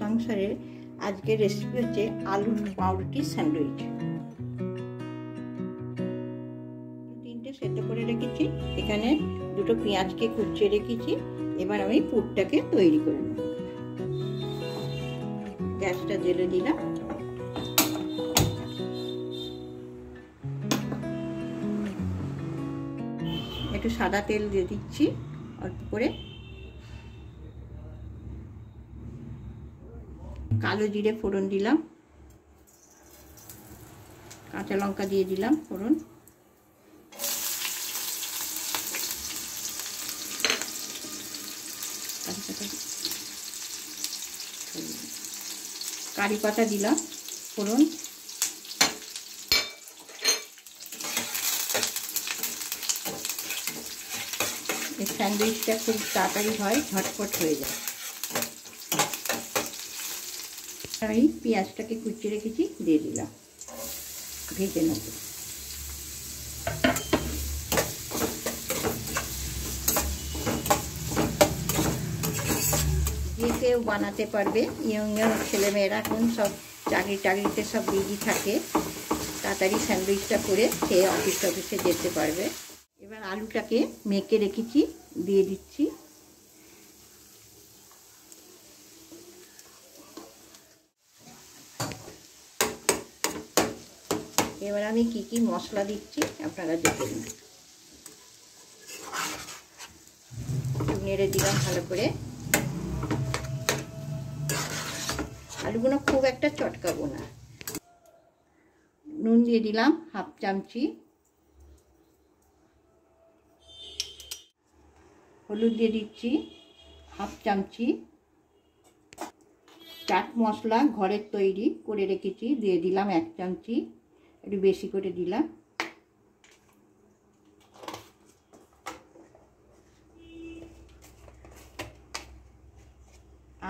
সংসারের আজকের রেসিপি হচ্ছে আলু পাউরুটি স্যান্ডউইচ। তিনটে সেদ্ধ করে রেখেছি, এখানে দুটো পেঁয়াজকে কুচিয়ে রেখেছি। এবার আমি পুরটাকে তৈরি করে নেব। গ্যাসটা জ্বেলে দিলাম। একটু সাদা তেল দিয়ে দিচ্ছি অল্প করে। কালো জিরে ফোড়ন দিলাম, কাঁচা লঙ্কা দিয়ে দিলাম ফোড়ন, কারি পাতা দিলাম ফোড়ন, এই স্যান্ডউইচটা খুব তাড়াতাড়ি হয়, ঝটপট হয়ে যায়। আমি পেঁয়াজটাকে কুচিয়ে রেখেছি, দিয়ে দিলাম, ভেজে নেব। যে কেউ বানাতে পারবে, ইয়ং ছেলেমেয়েরা এখন সব চাকরিতে সব বিজি থাকে, তাড়াতাড়ি স্যান্ডউইচটা করে খেয়ে অফিসে যেতে পারবে। এবার আলুটাকে মেখে রেখেছি, দিয়ে দিচ্ছি। এবার আমি কি কি মশলা দিচ্ছি আপনারা দেখে নিন। নেড়ে দিলাম ভালো করে। আলুগুলো খুব একটা চটকাবো না। নুন দিয়ে দিলাম হাফ চামচি, হলুদ দিয়ে দিচ্ছি হাফ চামচি, চাট মশলা ঘরের তৈরি করে রেখেছি, দিয়ে দিলাম 1 চামচি, একটু বেশি করে দিলাম।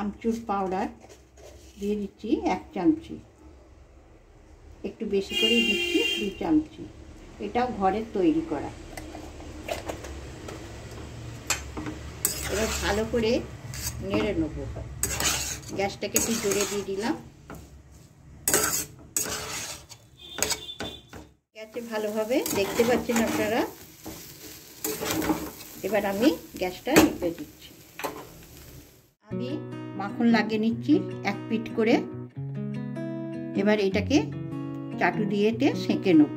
আমচুর পাউডার দিয়ে দিচ্ছি 1 চামচি, একটু বেশি করে দিচ্ছি 2 চামচি, এটাও ঘরের তৈরি করা। এবার ভালো করে নেড়ে নেব। গ্যাসটাকে একটু জোরে দিয়ে দিলাম। গ্যাসে ভালোভাবে দেখতে পাচ্ছেন আপনারা। এবার আমি গ্যাসটা নিভে দিচ্ছি। আমি মাখন লাগিয়ে নিচ্ছি 1 পিঠ করে। এবার এটাকে চাটু দিয়ে সেঁকে নেব।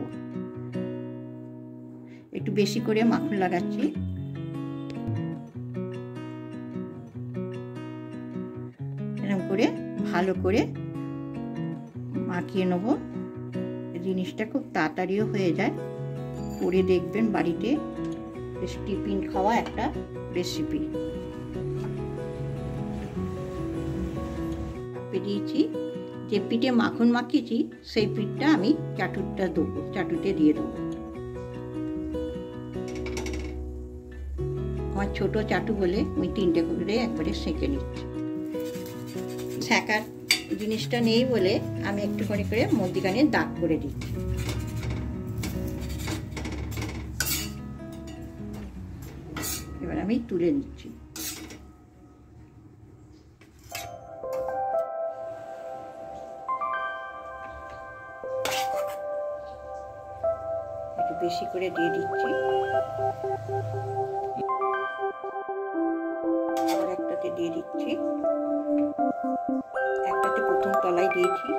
একটু বেশি করে মাখন লাগাচ্ছি। এরকম করে ভালো করে মাখিয়ে নেব। জিনিসটা খুব তাড়াতাড়িও হয়ে যায়, করে দেখবেন বাড়িতে। টিফিন খাওয়া একটা রেসিপি। দিয়েছি যে পিঠে মাখন মাখিয়েছি, সেই পিঠটা আমি চাটুটা দেবো, চাটুতে দিয়ে দেবো। আমার ছোট চাটু বলে আমি 3টে করে একবারে সেঁকে নিচ্ছি। সেঁকার জিনিসটা নেই বলে আমি একটু করে মধ্যিখানে দাগ করে দিচ্ছি। এবার আমি তুলে নিচ্ছি। একটু বেশি করে দিয়ে দিচ্ছি। আর একটাতে দিয়ে দিচ্ছি। একটাতে প্রথম তলায় দিয়েছি।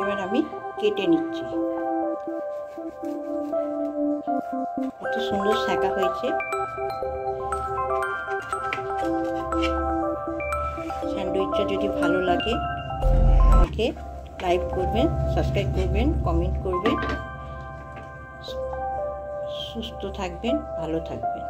এবার আমি কেটে নিচ্ছি। কত সুন্দর সেঁকা হয়েছে। স্যান্ডউইচটা যদি ভালো লাগে আমাকে লাইক করবেন, সাবস্ক্রাইব করবেন, কমেন্ট করবেন। সুস্থ থাকবেন, ভালো থাকবেন।